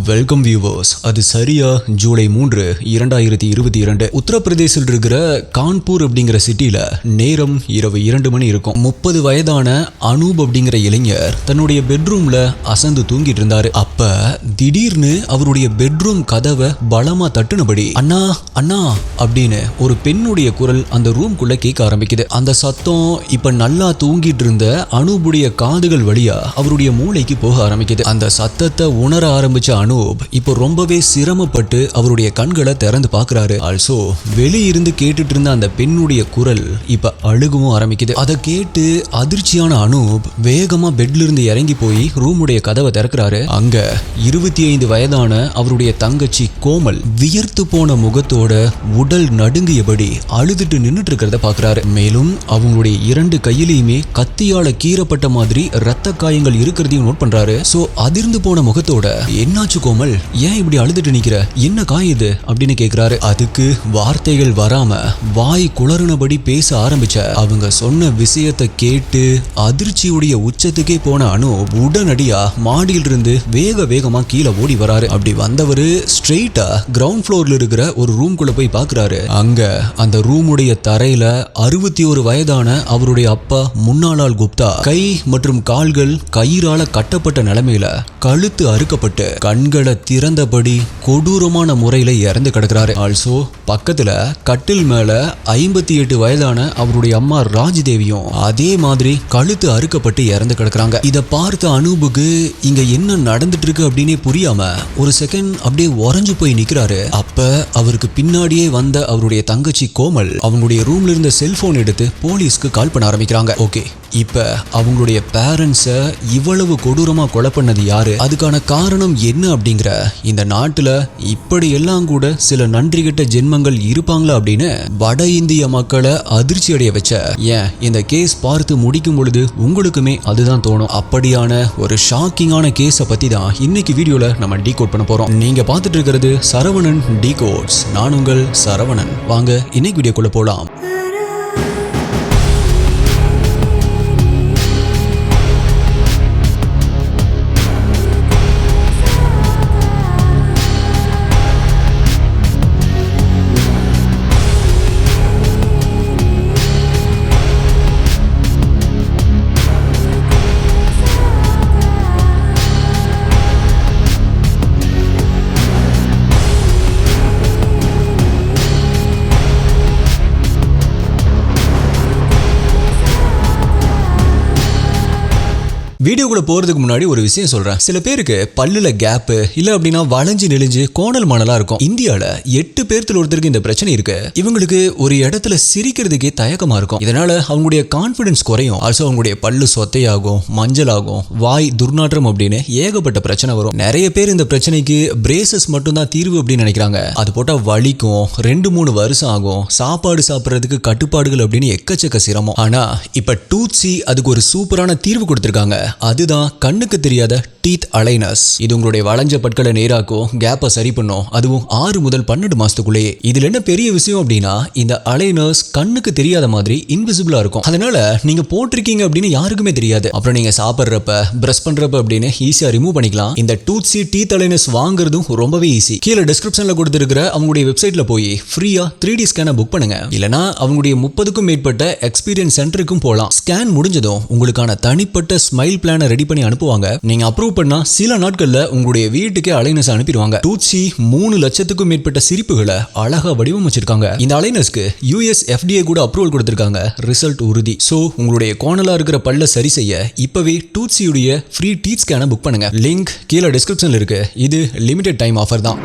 Welcome viewers. அது சரியா ஜூலை 3, 2022 உத்தரப்பிரதேசில் இருக்கிற கான்பூர் அப்படிங்கிற சிட்டில நேரம் இரவு 2 மணி இருக்கும். 30 வயதான அனூப் அப்படிங்கிற இளைஞர் தன்னுடைய பெட்ரூம்ல அசந்து தூங்கிட்டு இருந்தாரு. அப்ப திடீர்னு அவருடைய பெட்ரூம் கதவை பலமா தட்டுனபடி அண்ணா அண்ணா அப்படின்னு ஒரு பெண்ணுடைய குரல் அந்த ரூம்குள்ள கேட்க ஆரம்பிக்குது. அந்த சத்தம் இப்ப நல்லா தூங்கிட்டு இருந்த அனூபுடைய காதுகள் வழியா அவருடைய மூளைக்கு போக ஆரம்பிக்குது. அந்த சத்தத்தை உணர ஆரம்பிச்ச அனூப் இப்போ ரொம்பவே சிரமப்பட்டு அவருடைய கண்களை திறந்து பார்க்கறாரு. ஆல்சோ வெளியிருந்து கேட்டுட்டு இருந்த அந்த பெண்ணுடைய குரல் இப்ப அழுகவும் ஆரம்பிக்குது. அதை கேட்டு அதிர்ச்சியான அனூப் வேகமா பெட்ல இருந்து இறங்கி போய் ரூமுடைய கதவை திறக்கிறாரு. அங்க 25 வயதான அவருடைய தங்கச்சி கோமல் வியர்த்து போன முகத்தோட உடல் நடுங்கியபடி அழுதுட்டு நின்னுட்டு இருக்கிறத பாக்குறாரு. மேலும் அவங்களுடைய 2 கையிலையுமே கத்தியால கீறப்பட்ட மாதிரி ரத்த காயங்கள் இருக்கிறதையும் நோட் பண்றாரு. சோ அதிர்ந்து போன முகத்தோட என்னாச்சு கோமல், ஏன் இப்படி அழுதுட்டு நிக்கிற, என்ன காயுது அப்படின்னு கேக்குறாரு. அதுக்கு வார்த்தைகள் வராம வாய் குளறுனபடி பேச ஆரம்பிச்ச அவங்க சொன்ன விஷயத்தை கேட்டு அதிர்ச்சியுடைய உச்சத்துக்கே போன அனு உடனடியா மாடியில் இருந்து வேகமா கீழே ஓடி வராரு. அப்படி வந்தவரு ஸ்ட்ரெயிட்டா கிரவுண்ட் ஃப்ளோர்ல இருக்கிற ஒரு ரூம்குள்ள போய் பாக்குறாரு. அங்க அந்த ரூமுடைய தரையில 61 வயதான அவருடைய அப்பா முன்னாளால் குப்தா கை மற்றும் கால்கள் கயிறால கட்டப்பட்ட நிலைமையில கழுத்து அறுக்கப்பட்டு கண்களை திறந்தபடி கொடூரமான முறையில இறந்து கிடக்கிறாரு. ஆல்சோ பக்கத்துல கட்டில் மேல 58 வயதான அவருடைய அம்மா ராஜ் தேவியும் அதே மாதிரி கழுத்து அறுக்கப்பட்டு இறந்து கிடக்குறாங்க. இத பார்த்த அனூபுக்கு இங்க என்ன நடந்துட்டு இருக்கு அப்படின்னே புரியாம ஒரு செகண்ட் அப்படியே உறைஞ்சு போய் நிக்கிறாரு. அப்ப அவருக்கு பின்னாடியே வந்த அவருடைய தங்கச்சி கோமல் அவங்களுடைய ரூம்ல இருந்த செல்போன் எடுத்து போலீஸ்க்கு கால் பண்ண ஆரம்பிக்கிறாங்க. ஓகே, இப்ப அவங்களுடைய பேரண்ட்ஸ இவ்வளவு கொடூரமா கொலை பண்ணது யாரு, அதுக்கான காரணம் என்ன அப்படிங்கிற இந்த நாட்டுல இப்படி எல்லாம் கூட சில நன்றி கெட்ட ஜென்மங்கள் இருப்பாங்களா அப்படின்னு வட இந்திய மக்களை அதிர்ச்சி அடைய வச்ச ஏன் இந்த கேஸ் பார்த்து முடிக்கும் பொழுது உங்களுக்குமே அதுதான் தோணும். அப்படியான ஒரு ஷாக்கிங்கான கேஸை பத்தி தான் இன்னைக்கு வீடியோல நம்ம டீகோட் பண்ண போறோம். நீங்க பார்த்துட்டு இருக்கிறது சரவணன் டீகோட்ஸ். நான் உங்கள் சரவணன். வாங்க இன்னைக்கு வீடியோக்குள்ள போலாம். வீடியோக்குள்ள போறதுக்கு முன்னாடி ஒரு விஷயம் சொல்றேன். சில பேருக்கு பல்லுல கேப் இல்ல அப்படின்னா வளைஞ்சு நெளிஞ்சு கோணல் மானலா இருக்கும். இந்தியால 8 பேர்த்துல ஒருத்தருக்கு இந்த பிரச்சனை இருக்கு. இவங்களுக்கு ஒரு இடத்துல சிரிக்கிறதுக்கே தயக்கமா இருக்கும். இதனால அவங்களுடைய கான்பிடன்ஸ் குறையும். ஆல்சோ அவங்களுடைய பல்லு சொத்தையாகும், மஞ்சள் ஆகும், வாய் துர்நாற்றம் அப்படின்னு ஏகப்பட்ட பிரச்சனை வரும். நிறைய பேர் இந்த பிரச்சனைக்கு பிரேசஸ் மட்டும் தான் தீர்வு அப்படின்னு நினைக்கிறாங்க. அது போட்டா வலிக்கும், 2-3 வருஷம் ஆகும், சாப்பாடு சாப்பிட்றதுக்கு கட்டுப்பாடுகள் அப்படின்னு எக்கச்சக்க சிரமம். ஆனா இப்ப டூத்சி அதுக்கு ஒரு சூப்பரான தீர்வு கொடுத்திருக்காங்க. அதுதான் கண்ணுக்கு தெரியாத டீத் அலைனஸ். இது உங்களுடைய வளைஞ்ச பற்களை நேராக்கும், கேப்பை சரி பண்ணும், அதுவும் 6 முதல் 12 மாசத்துக்குள்ளேயே. இதுல என்ன பெரிய விஷயம் அப்படின்னா இந்த அலைனஸ் கண்ணுக்கு தெரியாத மாதிரி இன்விசிபிளா இருக்கும். அதனால நீங்க போட்டிருக்கீங்க அப்படின்னு யாருக்குமே தெரியாது. அப்புறம் நீங்க சாப்பிட்றப்ப பிரஷ் பண்றப்ப அப்படின்னு ஈஸியா ரிமூவ் பண்ணிக்கலாம். இந்த டூத்சி டீத் அலைனஸ் வாங்குறதும் ரொம்பவே ஈஸி. கீழே டிஸ்கிரிப்ஷன்ல கொடுத்திருக்கிற அவங்களுடைய வெப்சைட்ல போய் ஃப்ரீயா 3D ஸ்கேனை புக் பண்ணுங்க. இல்லனா அவங்களுடைய 30க்கும் மேற்பட்ட எக்ஸ்பீரியன்ஸ் சென்டருக்கும் போலாம். ஸ்கேன் முடிஞ்சதும் உங்களுக்கான தனிப்பட்ட ஸ்மைல் பிளானை ரெடி பண்ணி அனுப்புவாங்க. நீங்க அப்ரூவ் பண்ணா சில நாட்கள்ல உங்களுடைய வீட்டுக்கே அலைனஸ் அனுப்பிடுவாங்க. டூத்சி 3 லட்சத்துக்கும் மேற்பட்ட சிரிப்புகளை அழகா வடிவமைச்சிருக்காங்க. இந்த அலைனஸ்க்கு US FDA கூட அப்ரூவல் கொடுத்திருக்காங்க. ரிசல்ட் உறுதி. சோ உங்களுடைய கோணலா இருக்கிற பல்ல சரி செய்ய இப்பவே டூத்சியுடைய ஃப்ரீ டீத் ஸ்கேனை புக் பண்ணுங்க. லிங்க் கீழே டிஸ்கிரிப்ஷன்ல இருக்கு. இது லிமிடெட் டைம் ஆஃபர் தான்.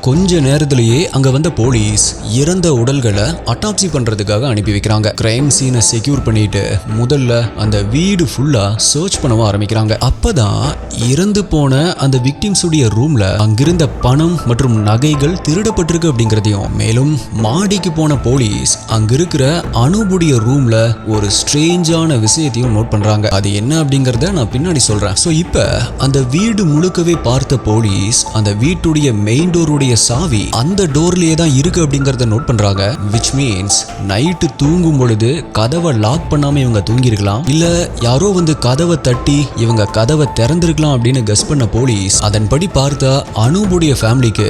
கொஞ்ச நேரத்திலேயே அங்க வந்த போலீஸ் இறந்த உடல்களை அட்டாப்சி பண்றதுக்காக அனுப்பி வைக்கிறாங்க. கிரைம் சீனை செக்யூர் பண்ணிட்டு முதல்ல அந்த வீடு ஃபுல்லா சர்ச் பண்ணவும் ஆரம்பிக்கிறாங்க. அப்பதான் இறந்து போன அந்த விக்டிம்ஸ் உடைய ரூம்ல அங்கிருந்த பணம் மற்றும் நகைகள் திருடப்பட்டிருக்கு அப்படிங்கறதையும், மேலும் மாடிக்கு போன போலீஸ் அங்க இருக்கிற அனுபுடைய ரூம்ல ஒரு ஸ்ட்ரேஞ்சான விஷயத்தையும் நோட் பண்றாங்க. அது என்ன அப்படிங்கறத நான் பின்னாடி சொல்றேன். சோ இப்ப அந்த வீடு முழுக்கவே பார்த்த போலீஸ் அந்த வீட்டுடைய மெயின் டோருடைய சாவி அந்த டோர்லயே தான் இருக்கு அப்படிங்கறத நோட் பண்றாங்க. விச் மீன்ஸ் நைட்டு தூங்கும் பொழுது கதவை லாக் பண்ணாம இவங்க தூங்கி இருக்கலாம், இல்ல யாரோ வந்து கதவை தட்டி இவங்க கதவை திறந்திருக்கலாம் அப்படின்னு கெஸ் பண்ண போலீஸ் அதன்படி பார்த்தா அனூபுடைய ஃபேமிலிக்கு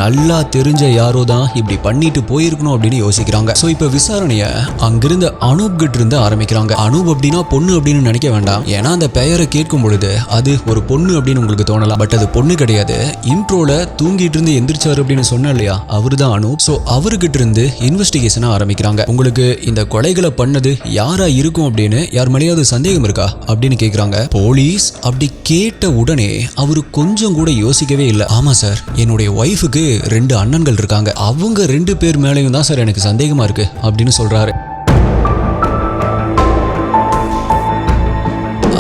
நல்லா தெரிஞ்ச யாரோ தான் இப்படி பண்ணிட்டு போயிருக்கணும் அப்படின்னு யோசிக்கிறாங்க. சோ இப்ப விசாரணைய அங்கிருந்த அனூப் கிட்ட இருந்து ஆரம்பிக்கிறாங்க. அனூப் அப்படின்னா பொண்ணு அப்படின்னு நினைக்க வேண்டாம், ஏன்னா அந்த பெயரை கேட்கும் பொழுது அது ஒரு பொண்ணு அப்படின்னு உங்களுக்கு தோணலாம். பட் அது பொண்ணு கிடையாது. இன்ட்ரோல தூங்கிட்டு இருந்து எந்திரிச்சாரு அப்படின்னு சொன்ன இல்லையா, அவரு தான் அனூப். சோ அவர்கிட்ட இருந்து இன்வெஸ்டிகேஷன் ஆரம்பிக்கிறாங்க. உங்களுக்கு இந்த கொலைகளை பண்ணது யாரா இருக்கும் அப்படின்னு யார் மேலேயாவது சந்தேகம் இருக்கா அப்படின்னு கேக்குறாங்க. போலீஸ் அப்படி கேட்ட உடனே அவரு கொஞ்சம் கூட யோசிக்கவே இல்லை. ஆமா சார், என்னுடைய ஒய்ஃபுக்கு 2 அண்ணன்கள் இருக்காங்க, அவங்க 2 பேர் மேலேயும் தான் சார் எனக்கு சந்தேகமா இருக்கு அப்படின்னு சொல்றாரு.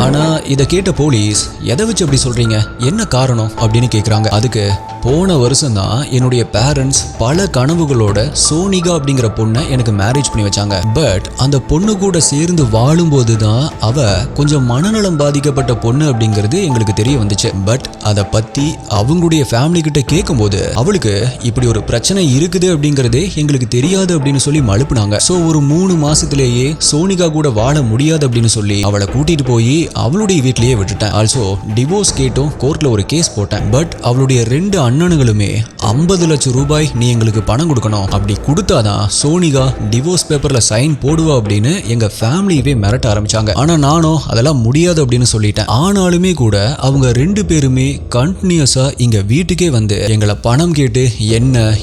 ஆனா இதை கேட்ட போலீஸ் எதை வச்சு அப்படி சொல்றீங்க, என்ன காரணம் அப்படின்னு கேக்குறாங்க. அதுக்கு போன வருஷம் தான் என்னுடைய பேரண்ட்ஸ் பல கனவுகளோட சோனிகா அப்படிங்கிற பொண்ணை எனக்கு மேரேஜ் பண்ணி வச்சாங்க. பட் அந்த பொண்ணு கூட சேர்ந்து வாழும்போது தான் அவ கொஞ்சம் மனநலம் பாதிக்கப்பட்ட பொண்ணு அப்படிங்கிறது எங்களுக்கு தெரிய வந்துச்சு. பட் அதை பத்தி அவங்களுடைய ஃபேமிலி கிட்ட கேட்கும் போது அவளுக்கு இப்படி ஒரு பிரச்சனை இருக்குது அப்படிங்கறதே எங்களுக்கு தெரியாது அப்படின்னு சொல்லி மழுப்புனாங்க. சோ ஒரு 3 மாசத்திலேயே சோனிகா கூட வாழ முடியாது அப்படின்னு சொல்லி அவளை கூட்டிட்டு போய் அவளுடைய வீட்லயே விட்டுட்டேன். ஆல்சோ டிவோர்ஸ் கேட்டும் கோர்ட்ல ஒரு கேஸ் போட்டேன். பட் அவளுடைய 2 அண்ணனுங்களுமே 50 லட்சம் ரூபாய் நீ எங்களுக்கு பணம் கொடுக்கணும், அப்படி கொடுத்தாதான் சோனிகா டிவோர்ஸ் பேப்பர்ல சைன் போடுவா அப்படின்னு எங்க ஃபேமிலியவே மிரட்ட ஆரம்பிச்சாங்க. ஆனா நானும் அதெல்லாம் முடியாது அப்படின்னு சொல்லிட்டேன். ஆனாலுமே கூட அவங்க 2 பேருமே கண்டினியூஸா இங்க வீட்டுக்கே வந்து எங்களை பணம் கேட்டு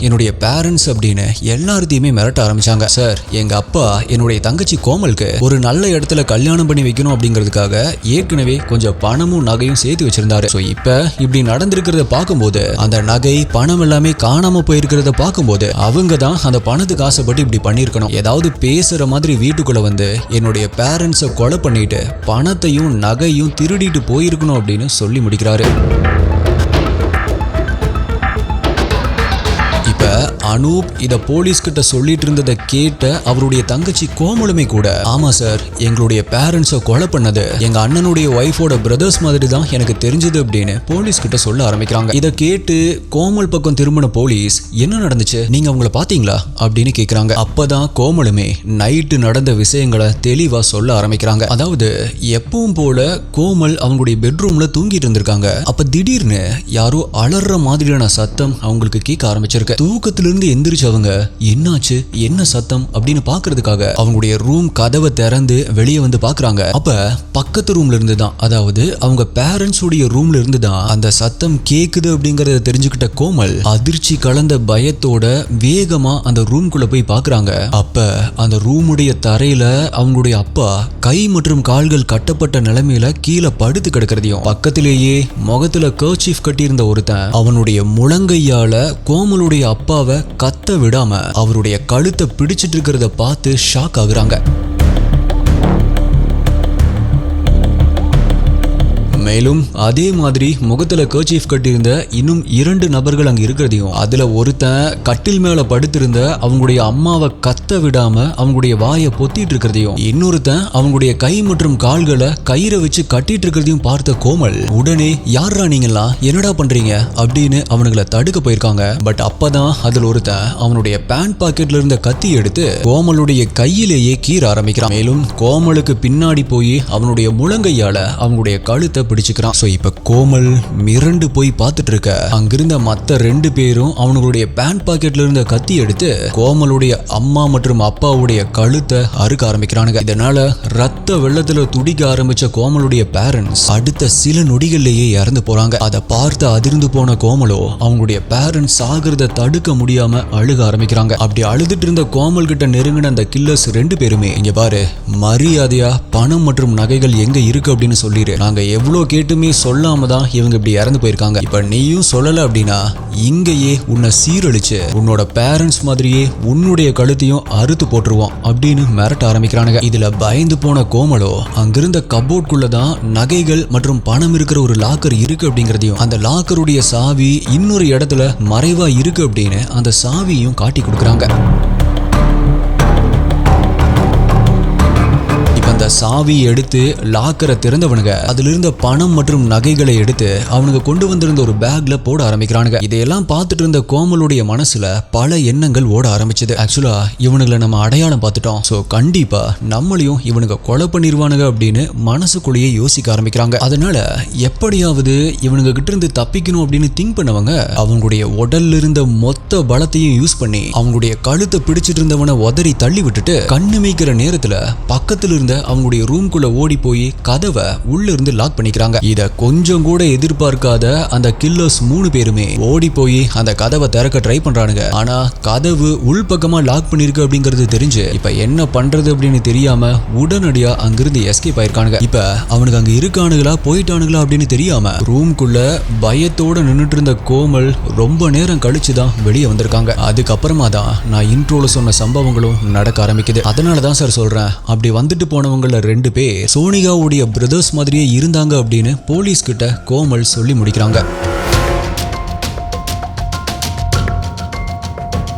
என்னுடைய பேரண்ட்ஸ் அப்படின்னு எல்லாத்தையுமே மிரட்ட ஆரம்பிச்சாங்க. சார், எங்க அப்பா என்னுடைய தங்கச்சி கோமலுக்கு ஒரு நல்ல இடத்துல கல்யாணம் பண்ணி வைக்கணும் அப்படிங்கிறதுக்காக ஏற்கனவே கொஞ்சம் பணமும் நகையும் சேர்த்து வச்சிருந்தாரு. சோ இப்ப இப்படி நடந்திருக்கிறத பார்க்கும்போது, அந்த நகை பணம் எல்லாமே காணாம போயிருக்கிறத பார்க்கும்போது அவங்க தான் அந்த பணத்துக்கு ஆசைப்பட்டு இப்படி பண்ணிருக்கணும். ஏதாவது பேசுற மாதிரி வீட்டுக்குள்ள வந்து என்னுடைய பேரண்ட்ஸை கொலை பண்ணிட்டு பணத்தையும் நகையும் திருடிட்டு போயிருக்கணும் அப்படின்னு சொல்லி முடிக்கிறாரு. அனூப் இத போலீஸ் கிட்ட சொல்லிட்டு இருந்ததை கேட்ட அவருடைய தங்கச்சி கோமலுமே கூட, ஆமா சார், எங்களுடைய பேரண்ட்ஸை கொலை பண்ணது எங்க அண்ணனுடைய ஒய்ஃபோட பிரதர்ஸ் மாதிரி தான் எனக்கு தெரிஞ்சது அப்படின்னு போலீஸ் கிட்ட சொல்ல ஆரம்பிக்கிறாங்க. இதை கேட்டு கோமல் பக்கம் திரும்பின போலீஸ், என்ன நடந்துச்சு, நீங்க அவங்கள பாத்தீங்களா அப்படின்னு கேக்குறாங்க. அப்பதான் கோமலுமே நைட்டு நடந்த விஷயங்களை தெளிவா சொல்ல ஆரம்பிக்கிறாங்க. அதாவது எப்பவும் போல கோமல் அவங்களுடைய பெட்ரூம்ல தூங்கிட்டு இருந்திருக்காங்க. அப்ப திடீர்னு யாரோ அலற மாதிரியான சத்தம் அவங்களுக்கு கேட்க ஆரம்பிச்சிருக்கு. தூக்கத்திலிருந்து எந்திரிச்சவங்க என்னாச்சு, என்ன சத்தம் அப்படின்னு பாக்குறதுக்காக அவங்களுடைய ரூம் கதவை திறந்து வெளியே வந்து பாக்குறாங்க. அப்ப பக்கத்து ரூம்ல இருந்து தான், அதாவது அவங்க பேரண்ட்ஸ் உடைய ரூம்ல இருந்து தான் அந்த சத்தம் கேக்குது அப்படிங்கறத தெரிஞ்சுக்கிட்ட கோமல் அதிர்ச்சி கலந்த பயத்தோட வேகமா அந்த ரூம்குள்ள போய் பாக்குறாங்க. அப்ப அந்த ரூமுடைய தரையில அவங்களுடைய அப்பா கை மற்றும் கால்கள் கட்டப்பட்ட நிலைமையில கீழே படுத்து கிடக்கிறதையும், பக்கத்திலேயே முகத்துல கர்ச்சீஃப் கட்டி இருந்த ஒருத்தன் அவனுடைய முழங்கையால கோமலுடைய அப்பாவை கத்த விடாம அவருடைய கழுத்தை பிடிச்சிட்டு இருக்கிறத பார்த்து ஷாக் ஆகுறாங்க. மேலும் அதே மாதிரி முகத்துல கர்ச்சீஃப் கட்டியிருந்த இன்னும் 2 நபர்கள் அங்க இருக்கிறதையும், அதுல ஒருத்தன் கட்டில் மேல படுத்திருந்த அவங்களுடைய அம்மாவை கத்த விடாம அவங்களுடைய வாயை பொத்திட்டு இருக்கிறதையும், இன்னொருத்தன் அவங்களுடைய கை மற்றும் கால்களை கயிறை வச்சு கட்டிட்டு இருக்கிறதையும் பார்த்த கோமல் உடனே, யாரா நீங்களா, என்னடா பண்றீங்க அப்படின்னு அவனுங்களை தடுக்க போயிருக்காங்க. பட் அப்பதான் அதுல ஒருத்தன் அவனுடைய பேண்ட் பாக்கெட்ல இருந்த கத்தி எடுத்து கோமலுடைய கையிலேயே கீற ஆரம்பிக்கிறான். மேலும் கோமலுக்கு பின்னாடி போய் அவனுடைய முழங்கையால அவங்களுடைய கழுத்தை பிடிச்சுக்கிறான். சோ இப்ப கோமல் மிரண்டு போய் பார்த்துட்டு இருக்க அங்கிருந்த மத்த 2 பேரும் அவங்களுடைய பேண்ட் பாக்கெட்ல இருந்த கத்தி எடுத்து கோமலுடைய அம்மா மற்றும் அப்பாவுடைய கழுத்தை அறுக்க ஆரம்பிக்கிறானுங்க. இதனால ரத்த வெள்ளத்துல துடிக்க ஆரம்பிச்ச கோமலுடைய பேரண்ட்ஸ் அடுத்த சில நொடிகள்லயே இறந்து போறாங்க. அதை பார்த்து அதிர்ந்து போன கோமலோ அவங்களுடைய பேரண்ட்ஸ் சாகிறத தடுக்க முடியாம அழுக ஆரம்பிக்கிறாங்க. அப்படி அழுதுட்டு இருந்த கோமல் கிட்ட நெருங்கின அந்த கில்லர்ஸ் 2 பேருமே, இங்க பாரு, மரியாதையா பணம் மற்றும் நகைகள் எங்க இருக்கு அப்படின்னு சொல்லிடு, நாங்க எவ்வளவு கேட்டுமே சொல்லாம தான் இவங்க இப்படி இறந்து போயிருக்காங்க. இப்ப நீயும் சொல்லல அப்படின்னா இங்கேயே உன்னை சீரழிச்சு உன்னோட பேரண்ட்ஸ் மாதிரியே உன்னுடைய கழுத்தையும் அறுத்து போட்டுருவோம் அப்படின்னு மிரட்ட ஆரம்பிக்கிறானுங்க. இதுல பயந்து போன கோமலோ அங்கிருந்த கபோர்ட்குள்ளதான் நகைகள் மற்றும் பணம் இருக்கிற ஒரு லாக்கர் இருக்கு அப்படிங்கறதையும் அந்த லாக்கருடைய சாவி இன்னொரு இடத்துல மறைவா இருக்கு அப்படின்னு அந்த சாவியையும் காட்டி கொடுக்கறாங்க. அந்த சாவி எடுத்து லாக்கரை திறந்தவனுங்க அதுல இருந்த பணம் மற்றும் நகைகளை எடுத்து அவனுங்க கொண்டு வந்திருந்த ஒரு பேக்ல போட ஆரம்பிக்கிறானுங்க. இதையெல்லாம் பார்த்துட்டு இருந்த கோமலுடைய மனசுல பல எண்ணங்கள் ஓட ஆரம்பிச்சது. ஆக்சுவலா இவனுங்களை நம்ம அடையாளம் பார்த்துட்டோம், சோ கண்டிப்பா நம்மளையும் இவனுங்க கொலை பண்ணிருவானுங்க அப்படின்னு மனசுக்குள்ளேயே யோசிக்க ஆரம்பிக்கிறாங்க. அதனால எப்படியாவது இவனுங்க கிட்ட இருந்து தப்பிக்கணும் அப்படின்னு திங்க் பண்ணவங்க அவங்களுடைய உடல்ல இருந்த மொத்த பலத்தையும் யூஸ் பண்ணி அவங்களுடைய கழுத்தை பிடிச்சிட்டு இருந்தவனை உதறி தள்ளி விட்டுட்டு கண்ணு மேய்க்கிற நேரத்துல பக்கத்துல இருந்த அவங்களுடைய ரூம்குள்ள ஓடி போய் கதவை உள்ள இருந்து லாக் பண்ணிக்கிறாங்க. இத கொஞ்சம் கூட எதிர்பார்க்காத அந்த கில்லர்ஸ் 3 பேருமே ஓடி போய் அந்த கதவை திறக்க ட்ரை பண்றானுங்க. ஆனா கதவு உள்பக்கமா லாக் பண்ணிருக்கு அப்படிங்கிறது தெரிஞ்சு இப்ப என்ன பண்றது அப்படின்னு தெரியாம உடனடியா அங்கிருந்து எஸ்கேப் ஆயிருக்கானுங்க. இப்ப அவனுக்கு அங்க இருக்கானுங்களா போயிட்டானுங்களா அப்படின்னு தெரியாம ரூம்குள்ள பயத்தோட நின்னுட்டு இருந்த கோமல் ரொம்ப நேரம் கழிச்சுதான் வெளியே வந்திருக்காங்க. அதுக்கப்புறமா தான் நான் இன்ட்ரோல சொன்ன சம்பவங்களும் நடக்க ஆரம்பிக்குது. அதனாலதான் சார் சொல்றேன், அப்படி வந்துட்டு போனவங்கள 2 பேர் சோனிகாவுடைய பிரதர்ஸ் மாதிரியே இருந்தாங்க அப்படின்னு போலீஸ் கிட்ட கோமல் சொல்லி முடிக்கிறாங்க.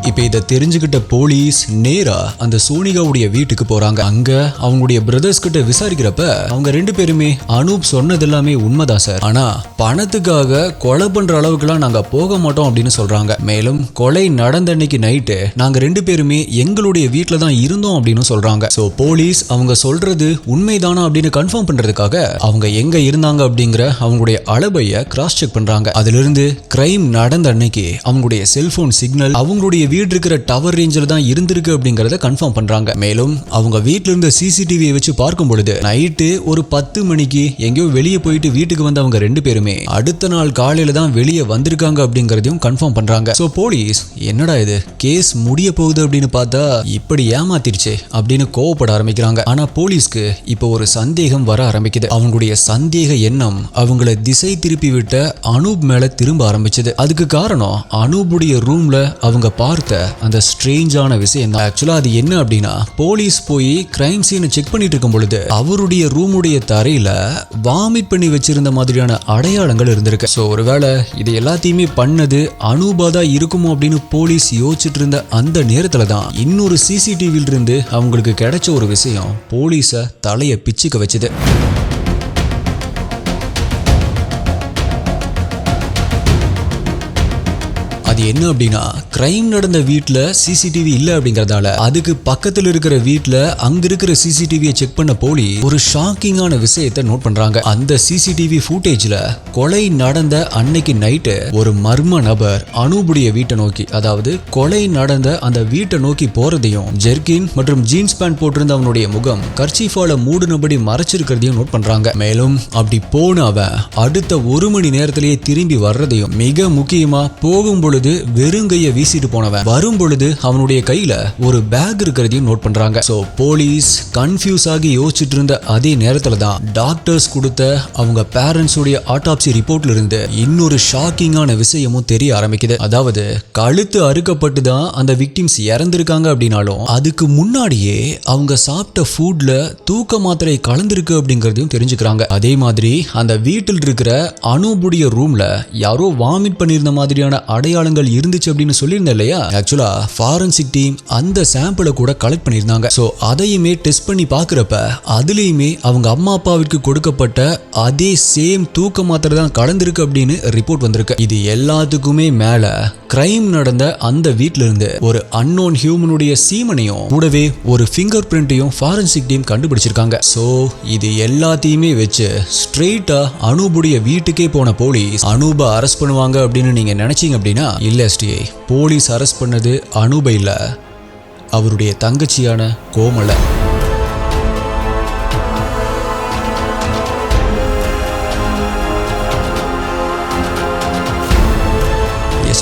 இப்ப இதை தெரிஞ்சுக்கிட்ட போலீஸ் நேரா அந்த சோனிகாவுடைய வீட்டுக்கு போறாங்க. அங்க அவங்களுடைய பிரதர்ஸ் கிட்ட விசாரிக்கிறப்ப அவங்க 2 பேருமே அனூப் சொன்னது எல்லாமே உண்மைதான் சார், ஆனா பணத்துக்காக கொலை பண்ற அளவுக்குலாம் நாங்க போக மாட்டோம் அப்படின்னு சொல்றாங்க. மேலும் கொலை நடந்த அன்னைக்கு நைட்டு நாங்க 2 பேருமே எங்களுடைய வீட்டுல தான் இருந்தோம் அப்படின்னு சொல்றாங்க. சோ போலீஸ் அவங்க சொல்றது உண்மைதானா அப்படின்னு கன்ஃபார்ம் பண்றதுக்காக அவங்க எங்க இருந்தாங்க அப்படிங்கிற அவங்களுடைய அலபைய கிராஸ் செக் பண்றாங்க. அதுல இருந்து கிரைம் நடந்த அன்னைக்கு அவங்களுடைய செல்போன் சிக்னல் அவங்களுடைய வீடு இருக்கிற டவர் ரேஞ்சில் தான் இருந்திருக்கு அப்படிங்கறத கன்ஃபார்ம் பண்றாங்க. மேலும் அவங்க வீட்ல இருந்த சிசிடிவியை வச்சு பார்க்கும் பொழுது நைட்டு ஒரு 10 மணிக்கு எங்கேயோ வெளியே போயிட்டு வீட்டுக்கு வந்த அவங்க 2 பேருமே அடுத்த நாள் காலையில தான் வெளியே வந்திருக்காங்க அப்படிங்கறதையும் கன்ஃபார்ம் பண்றாங்க. சோ போலீஸ் என்னடா இது கேஸ் முடிய போகுது அப்படின்னு பார்த்தா இப்படி ஏமாத்திருச்சு அப்படின்னு கோவப்பட ஆரம்பிக்கிறாங்க. ஆனா போலீஸ்க்கு இப்போ ஒரு சந்தேகம் வர ஆரம்பிக்குது. அவங்களுடைய சந்தேக எண்ணம் அவங்கள திசை திருப்பி விட்ட அனூப் மேல திரும்ப ஆரம்பிச்சது. அதுக்கு காரணம் அனூபுடைய ரூம்ல அவங்க பார்த்த அந்த ஸ்ட்ரேஞ்சான விஷயம் தான். ஆக்சுவலா அது என்ன அப்படின்னா போலீஸ் போய் கிரைம் சீனை செக் பண்ணிட்டு இருக்கும் பொழுது அவருடைய ரூமுடைய தரையில வாமிட் பண்ணி வச்சிருந்த மாதிரியான அடையாளங்கள் இருந்திருக்கு. சோ ஒருவேளை இது எல்லாத்தையுமே பண்ணது அனூபா தான் இருக்குமோ அப்படின்னு போலீஸ் யோசிச்சுட்டு இருந்த அந்த நேரத்துல தான் இன்னொரு சிசிடிவில இருந்து அவங்களுக்கு கிடைச்ச ஒரு விஷயம் போலீஸ தலைய பிச்சுக்க வச்சுது. அது என்ன அப்படின்னா கிரைம் நடந்த வீட்ல சிசிடிவி இல்ல அப்படிங்கறதால அதுக்கு பக்கத்துல இருக்கிற வீட்ல அங்க இருக்கிற சிசிடிவியை செக் பண்ண போலீஸ் ஒரு ஷாக்கிங்கான விஷயத்தை நோட் பண்றாங்க. அந்த சிசிடிவி ஃபுட்டேஜ்ல கொலை நடந்த அன்னைக்கு நைட்டு ஒரு மர்ம நபர் அனூபுடைய வீட்டை நோக்கி, அதாவது கொலை நடந்த அந்த வீட்டை நோக்கி போறதையும் ஜெர்கின் மற்றும் ஜீன்ஸ் பேண்ட் போட்டிருந்த அவனுடைய முகம் கர்ச்சீஃபால மூடுனபடி மறைச்சிருக்கிறதையும் நோட் பண்றாங்க. மேலும் அப்படி போன அவன் அடுத்த 1 மணி நேரத்திலேயே திரும்பி வர்றதையும், மிக முக்கியமா போகும் பொழுது வெறுங்கைய வீசிட்டு போனவன் வரும் பொழுது அவனுடைய கையில ஒரு பேக் இருக்கிறதையும் நோட் பண்றாங்க. சோ போலீஸ் கன்ஃபியூஸ் ஆகி யோசிச்சுட்டு இருந்த அதே நேரத்துல தான் டாக்டர்ஸ் கொடுத்த அவங்க பேரண்ட்ஸ் உடைய ஆட்டாப்சி ரிப்போர்ட்ல இருந்து இன்னொரு ஷாக்கிங்கான விஷயமும் தெரிய ஆரம்பிக்குது. அதாவது கழுத்து அறுக்கப்பட்டு தான் அந்த விக்டிம்ஸ் இறந்திருக்காங்க அப்படின்னாலும் அதுக்கு முன்னாடியே அவங்க சாப்பிட்ட ஃபுட்ல தூக்க மாத்திரை கலந்திருக்கு அப்படிங்கறதையும் தெரிஞ்சுக்கிறாங்க. அதே மாதிரி அந்த வீட்டில் இருக்கிற அனூபுடைய ரூம்ல யாரோ வாமிட் பண்ணிருந்த மாதிரியான அடையாளங்கள் இருந்துச்சு அப்படின்னு சொல்லியிருந்தேன் இல்லையா. ஆக்சுவலா ஃபாரன்சிக் டீம் அந்த சாம்பிளை கூட கலெக்ட் பண்ணியிருந்தாங்க. சோ அதையுமே டெஸ்ட் பண்ணி பார்க்கறப்ப அதுலயுமே அவங்க அம்மா அப்பாவிற்கு கொடுக்கப்பட்ட அதே சேம் தூக்க மாத்திரை தான் கலந்திருக்கு அப்படின்னு ரிப்போர்ட் வந்திருக்கு. இது எல்லாத்துக்குமே மேல கிரைம் நடந்த அந்த வீட்ல இருந்து ஒரு அன்னோன் ஹியூமனுடைய சீமனையும் கூடவே ஒரு ஃபிங்கர் பிரிண்டையும் ஃபாரன்சிக் டீம் கண்டுபிடிச்சிருக்காங்க. சோ இது எல்லாத்தையுமே வச்சு ஸ்ட்ரெயிட்டா அனூபுடைய வீட்டுக்கே போன போலீஸ் அனூபை அரெஸ்ட் பண்ணுவாங்க அப்படின்னு நீங்க நினைச்சீங்க அப்படின்னா இல்ல எஸ்டிஐ, போலீஸ் அரெஸ்ட் பண்ணது அனூபை இல்ல, அவருடைய தங்கச்சியான கோமலை.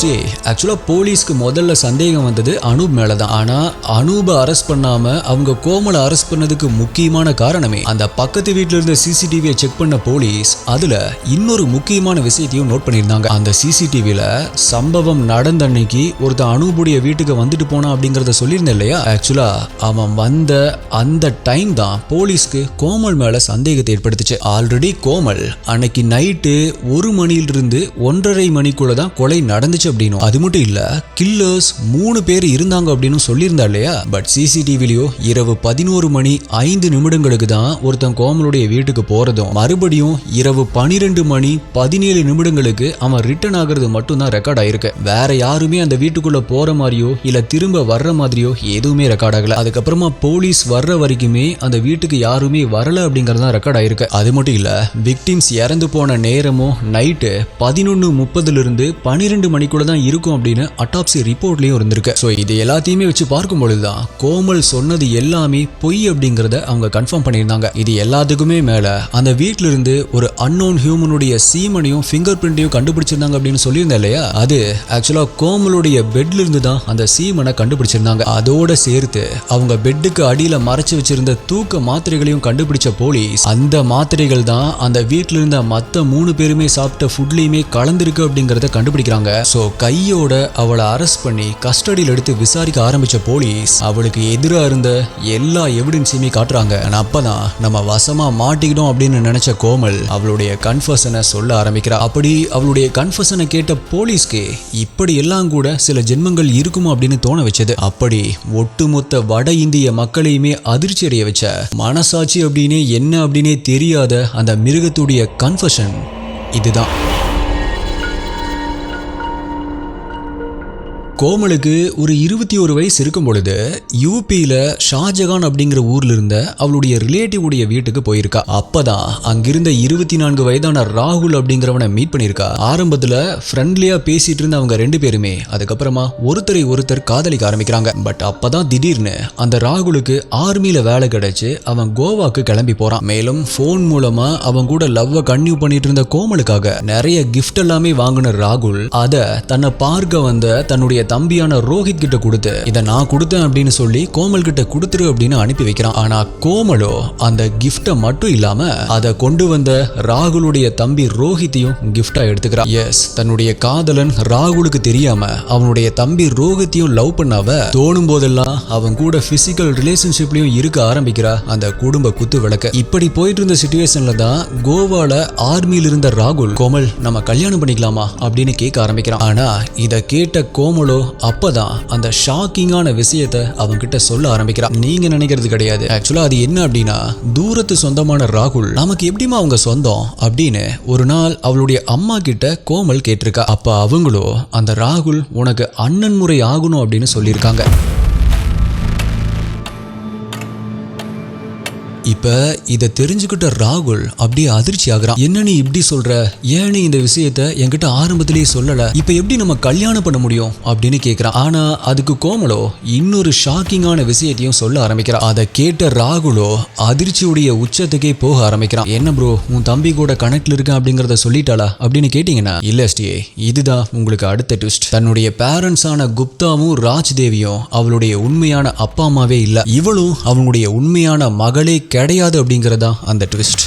எஸ்டிஏ ஆக்சுவலா போலீஸ்க்கு முதல்ல சந்தேகம் வந்தது அனூப் மேலதான். ஆனா அனூபை அரெஸ்ட் பண்ணாம அவங்க கோமலை அரெஸ்ட் பண்ணதுக்கு முக்கியமான காரணமே அந்த பக்கத்து வீட்டுல இருந்த சிசிடிவியை செக் பண்ண போலீஸ் அதுல இன்னொரு முக்கியமான விஷயத்தையும் நோட் பண்ணியிருந்தாங்க. அந்த சிசிடிவில சம்பவம் நடந்த அன்னைக்கு ஒருத்தன் அனூபுடைய வீட்டுக்கு வந்துட்டு போனா அப்படிங்கறத சொல்லியிருந்தேன் இல்லையா. ஆக்சுவலா அவன் வந்த அந்த டைம் தான் போலீஸ்க்கு கோமல் மேல சந்தேகத்தை ஏற்படுத்துச்சு. ஆல்ரெடி கோமல் அன்னைக்கு நைட்டு 1 மணியிலிருந்து 1:30 மணிக்குள்ளதான் கொலை நடந்துச்சு அப்படின்னும், அது மட்டும் இல்ல கில்லர்ஸ் 3 பேர் இருந்தாங்க அப்படின்னு சொல்லியிருந்தா இல்லையா. பட் சிசிடிவிலயோ இரவு 11 மணி 5 நிமிடங்களுக்கு தான் ஒருத்தன் கோமலுடைய வீட்டுக்கு போறதும் மறுபடியும் இரவு 12 மணி 17 நிமிடங்களுக்கு அவன் ரிட்டர்ன் ஆகிறது மட்டும் தான் ரெக்கார்ட் ஆயிருக்கு. வேற யாருமே அந்த வீட்டுக்குள்ள போற மாதிரியோ இல்ல திரும்ப வர்ற மாதிரியோ எதுவுமே ரெக்கார்ட் ஆகல. அதுக்கப்புறமா போலீஸ் வர்ற வரைக்குமே அந்த வீட்டுக்கு யாருமே வரல அப்படிங்கறது தான் ரெக்கார்ட் ஆயிருக்கு. அது மட்டும் இல்ல விக்டிம்ஸ் இறந்து போன நேரமும் நைட்டு 11:30 இருந்து 12 மணிக்குள்ள தான் இருக்கும் அப்படின்னு அட்டாப்சி ரிப்போர்ட்லயும் இருந்திருக்கு. சோ இது எல்லாத்தையுமே வச்சு பார்க்கும் பொழுதுதான் கோமல் சொன்னது எல்லாமே பொய் அப்படிங்கறத அவங்க கன்ஃபார்ம் பண்ணியிருந்தாங்க. இது எல்லாத்துக்குமே மேல அந்த வீட்ல இருந்து ஒரு அன்னோன் ஹியூமனுடைய சீமனையும் ஃபிங்கர் பிரிண்டையும் கண்டுபிடிச்சிருந்தாங்க அப்படின்னு சொல்லியிருந்தேன் இல்லையா. அது ஆக்சுவலா கோமலுடைய பெட்ல இருந்து தான் அந்த சீமனை கண்டுபிடிச்சிருந்தாங்க. அதோட சேர்த்து அவங்க பெட்டுக்கு அடியில மறைச்சு வச்சிருந்த தூக்க மாத்திரைகளையும் கண்டுபிடிச்ச போலீஸ் அந்த மாத்திரைகள் தான் அந்த வீட்ல இருந்த மத்த 3 பேருமே சாப்பிட்ட ஃபுட்லயுமே கலந்திருக்கு அப்படிங்கறத கண்டுபிடிக்கிறாங்க. சோ கையோட அவளை அரெஸ்ட் பண்ணி கஸ்டடியில் எடுத்து விசாரிக்க ஆரம்பிச்ச போலீஸ் அவளுக்கு எதிராக இருந்த எல்லா எவிடன்ஸையுமே காட்டுறாங்க. அப்பதான் நம்ம வசமா மாட்டிக்கிட்டோம் அப்படின்னு நினைச்ச கோமல் அவளுடைய கன்ஃபஷனை சொல்ல ஆரம்பிக்கிறா. அப்படி அவளுடைய கன்ஃபஷனை கேட்ட போலீஸ்க்கு இப்படி எல்லாம் கூட சில ஜென்மங்கள் இருக்குமோ அப்படின்னு தோண வச்சது. அப்படி ஒட்டுமொத்த வட இந்திய மக்களையுமே அதிர்ச்சி அடைய வச்ச மனசாட்சி அப்படின்னே என்ன அப்படின்னே தெரியாத அந்த மிருகத்துடைய கன்ஃபஷன் இதுதான். கோமலுக்கு ஒரு 21 வயசு இருக்கும் பொழுது யூபியில ஷாஜகான் அப்படிங்கிற ஊர்ல இருந்த அவளுடைய ரிலேட்டிவ் உடைய வீட்டுக்கு போயிருக்கா. அப்பதான் அங்கிருந்த 24 வயதான ராகுல் அப்படிங்கிறவனை மீட் பண்ணிருக்கா. ஆரம்பத்துல ஃப்ரெண்ட்லியா பேசிட்டு இருந்த அவங்க 2 பேருமே அதுக்கப்புறமா ஒருத்தரை ஒருத்தர் காதலிக்க ஆரம்பிக்கிறாங்க. பட் அப்பதான் திடீர்னு அந்த ராகுலுக்கு ஆர்மியில வேலை கிடைச்சு அவன் கோவாக்கு கிளம்பி போறான். மேலும் போன் மூலமா அவன் கூட லவ்வ கன்டினியூ பண்ணிட்டு இருந்த கோமலுக்காக நிறைய கிஃப்ட் எல்லாமே வாங்கின ராகுல் அத தன்னை பார்க்க வந்த தன்னுடைய தம்பியான ரோஹித் கிட்ட கொடுத்து இதை நான் கொடுத்தேன் அப்படின்னு சொல்லி கோமல் கிட்ட கொடுத்துரு அப்படின்னு அனுப்பி வைக்கிறான். ஆனா கோமலோ அந்த கிஃப்ட மட்டும் இல்லாம அதை கொண்டு வந்த ராகுலுடைய தம்பி ரோஹித்தையும் கிஃப்டா எடுத்துக்கிறான். எஸ், தன்னுடைய காதலன் ராகுலுக்கு தெரியாம அவனுடைய தம்பி ரோஹித்தையும் லவ் பண்ணாவ தோணும் போதெல்லாம் அவன் கூட பிசிக்கல் ரிலேஷன்ஷிப்லயும் இருக்க ஆரம்பிக்கிறா அந்த குடும்ப குத்து விளக்க. இப்படி போயிட்டு இருந்த சிச்சுவேஷன்ல தான் கோவால ஆர்மியில இருந்த ராகுல் கோமல் நம்ம கல்யாணம் பண்ணிக்கலாமா அப்படின்னு கேட்க ஆரம்பிக்கிறான். ஆனா இதை கேட்ட கோமலோ அப்பதான் அந்த ஷாக்கிங்கான விஷயத்தை அவங்க கிட்ட சொல்ல ஆரம்பிக்கிறான். நீங்க நினைக்கிறது கிடையாது, ஆக்சுவலா அது என்ன அப்படின்னா தூரத்து சொந்தமான ராகுல் நமக்கு எப்படிமா அவங்க சொந்தம் அப்படின்னு ஒரு நாள் அவளுடைய அம்மா கிட்ட கோமல் கேட்டிருக்கா. அப்ப அவங்களோ அந்த ராகுல் உனக்கு அண்ணன் முறை ஆகணும் அப்படின்னு சொல்லியிருக்காங்க. இப்ப இதை தெரிஞ்சுக்கிட்ட ராகுல் அப்படியே அதிர்ச்சி ஆகுறான். என்ன நீ இப்படி சொல்ற, ஏன் நீ இந்த விஷயத்த என்கிட்ட ஆரம்பத்திலேயே சொல்லல, இப்ப எப்படி நம்ம கல்யாணம் பண்ண முடியும் அப்படின்னு கேக்குறான். ஆனா அதுக்கு கோமலோ இன்னொரு ஷாக்கிங்கான விஷயத்தையும் சொல்ல ஆரம்பிக்கிறான். அதை கேட்ட ராகுலோ அதிர்ச்சியுடைய உச்சத்துக்கே போக ஆரம்பிக்கிறான். என்ன ப்ரோ, உன் தம்பி கூட கனெக்ட்ல இருக்கேன் அப்படிங்கறத சொல்லிட்டாளா அப்படின்னு கேட்டீங்கன்னா இல்ல ஸ்டே, இதுதான் உங்களுக்கு அடுத்த ட்விஸ்ட். தன்னுடைய பேரண்ட்ஸான குப்தாவும் ராஜ் தேவியும் அவளுடைய உண்மையான அப்பா அம்மாவே இல்ல, இவளும் அவங்களுடைய உண்மையான மகளே கிடையாது அப்படிங்கறதா அந்த ட்விஸ்ட்.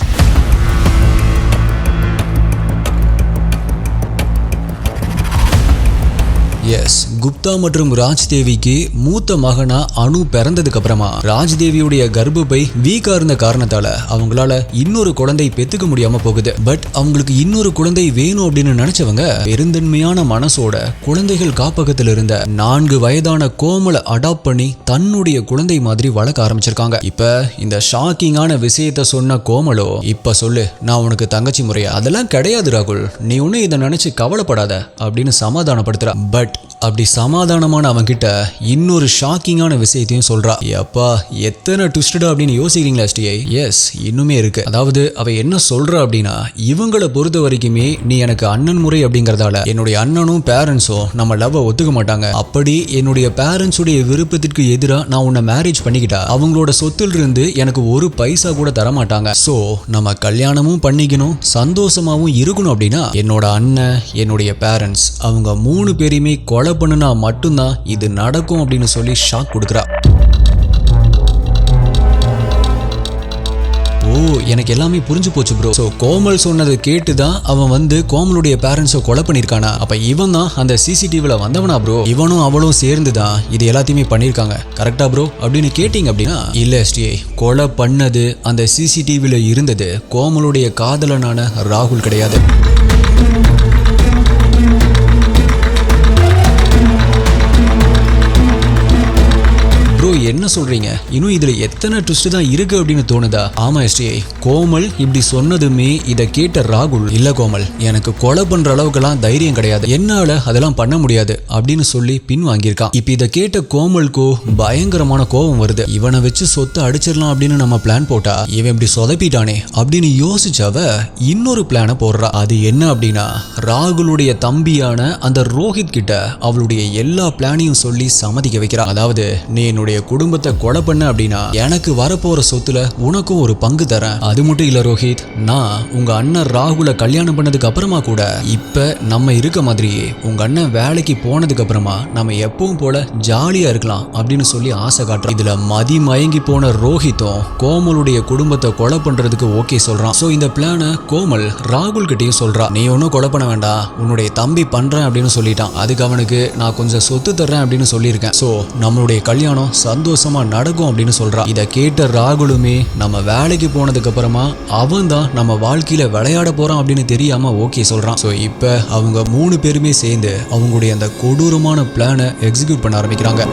எஸ், குப்தா மற்றும் ராஜ் தேவிக்கு மூத்த மகனா அனு பிறந்ததுக்கு அப்புறமா ராஜ் தேவியுடைய கர்ப்பப்பை வீக்கா இருந்த காரணத்தால அவங்களால இன்னொரு குழந்தை பெத்துக்க முடியாம போகுது. பட் அவங்களுக்கு இன்னொரு குழந்தை வேணும் அப்படின்னு நினைச்சவங்க பெருந்தன்மையான மனசோட குழந்தைகள் காப்பகத்தில் இருந்த 4 வயதான கோமலை அடாப்ட் பண்ணி தன்னுடைய குழந்தை மாதிரி வளர்க்க ஆரம்பிச்சிருக்காங்க. இப்ப இந்த ஷாக்கிங்கான விஷயத்த சொன்ன கோமலோ இப்ப சொல்லு, நான் உனக்கு தங்கச்சி முறையா? அதெல்லாம் கிடையாது ராகுல், நீ ஒன்னும் இதை நினைச்சு கவலைப்படாத அப்படின்னு சமாதானப்படுத்துறா. பட் அப்படி சமாதானமான அவன் கிட்ட இன்னொரு ஷாக்கிங்கான விஷயத்தையும் சொல்றா. அப்பா எத்தனை ட்விஸ்டடா அப்படின்னு யோசிக்கிறீங்களா ஸ்டிஐ? எஸ், இன்னுமே இருக்கு. அதாவது அவ என்ன சொல்றா அப்படின்னா, இவங்களை பொறுத்த வரைக்குமே நீ எனக்கு அண்ணன் முறை அப்படிங்கறதால என்னுடைய அண்ணனும் பேரண்ட்ஸும் நம்ம லவ் ஒத்துக்க மாட்டாங்க. அப்படி என்னுடைய பேரண்ட்ஸ் உடைய விருப்பத்திற்கு எதிராக நான் உன்னை மேரேஜ் பண்ணிக்கிட்டா அவங்களோட சொத்துல இருந்து எனக்கு ஒரு பைசா கூட தர மாட்டாங்க. சோ நம்ம கல்யாணமும் பண்ணிக்கணும், சந்தோஷமாவும் இருக்கணும். அப்படின்னா என்னோட அண்ணன், என்னுடைய பேரண்ட்ஸ் அவங்க 3 பேரையுமே கொலை பண்ணுனா மட்டும்தான் இது நடக்கும் அப்படின்னு சொல்லி ஷாக் கொடுக்குறா. ஓ, எனக்கு எல்லாமே புரிஞ்சு போச்சு ப்ரோ. ஸோ கோமல் சொன்னதை கேட்டுதான் அவன் வந்து கோமலுடைய பேரண்ட்ஸை கொலை பண்ணியிருக்கானா? அப்ப இவன் தான் அந்த சிசிடிவில வந்தவனா ப்ரோ? இவனும் அவளும் சேர்ந்து தான் இது எல்லாத்தையுமே பண்ணியிருக்காங்க, கரெக்டா ப்ரோ அப்படின்னு கேட்டீங்க அப்படின்னா, இல்ல ஸ்டிஐ, கொலை பண்ணது அந்த சிசிடிவில இருந்தது கோமலுடைய காதலனான ராகுல் கிடையாது. என்ன சொல்றீங்க? இன்னும் இதுல எத்தனை ட்விஸ்ட் தான் இருக்கு அப்படின்னு தோணுதா? ஆமா எஸ்டிஐ, கோமல் இப்படி சொன்னதுமே இதை கேட்ட ராகுல், இல்ல கோமல், எனக்கு கொலை பண்ற அளவுக்குலாம் தைரியம் கிடையாது, என்னால அதெல்லாம் பண்ண முடியாது அப்படின்னு சொல்லி பின் வாங்கியிருக்கான். இப்ப இதை கேட்ட கோமலுக்கோ பயங்கரமான கோபம் வருது. இவனை வச்சு சொத்தை அடிச்சிடலாம் அப்படின்னு நம்ம பிளான் போட்டா இவன் இப்படி சொதப்பிட்டானே அப்படின்னு யோசிச்சவ இன்னொரு பிளான போடுறா. அது என்ன அப்படின்னா, ராகுலுடைய தம்பியான அந்த ரோஹித் கிட்ட அவளுடைய எல்லா பிளானையும் சொல்லி சம்மதிக்க வைக்கிறா. அதாவது நீ என்னுடைய குடும்பத்தை கொலை பண்ண அப்படின்னா எனக்கு வரப்போற சொத்துல உனக்கும் ஒரு பங்கு தரேன். அது மட்டும் இல்ல ரோஹித், நான் உங்க அண்ணன் ராகுல கல்யாணம் பண்ணதுக்கு அப்புறமா கூட இப்ப நம்ம இருக்க மாதிரியே உங்க அண்ணன் வேலைக்கு போனதுக்கு அப்புறமா நம்ம எப்பவும் போல ஜாலியா இருக்கலாம் அப்படின்னு சொல்லி ஆசை காட்டுறான். இதுல மதி மயங்கி போன ரோஹித்தும் கோமலுடைய குடும்பத்தை கொலை பண்றதுக்கு ஓகே சொல்றான். சோ இந்த பிளான கோமல் ராகுல் கிட்டையும் சொல்றா. நீ ஒன்னும் கொலை பண்ண வேண்டாம், உன்னுடைய தம்பி பண்றேன் அப்படின்னு சொல்லிட்டான். அதுக்கு அவனுக்கு நான் கொஞ்சம் சொத்து தர்றேன் அப்படின்னு சொல்லியிருக்கேன். சோ நம்மளுடைய கல்யாணம் சந்தோஷமா நடக்கும் அப்படின்னு சொல்றான். இதை கேட்ட ராகுலுமே நம்ம வேலைக்கு போனதுக்கு அப்புறமா அவன் தான் நம்ம வாழ்க்கையில விளையாட போறான் அப்படின்னு தெரியாம ஓகே சொல்றான். சோ இப்ப அவங்க 3 பேருமே சேர்ந்து அவங்களுடைய அந்த கொடூரமான பிளானை எக்ஸிக்யூட் பண்ண ஆரம்பிக்கிறாங்க.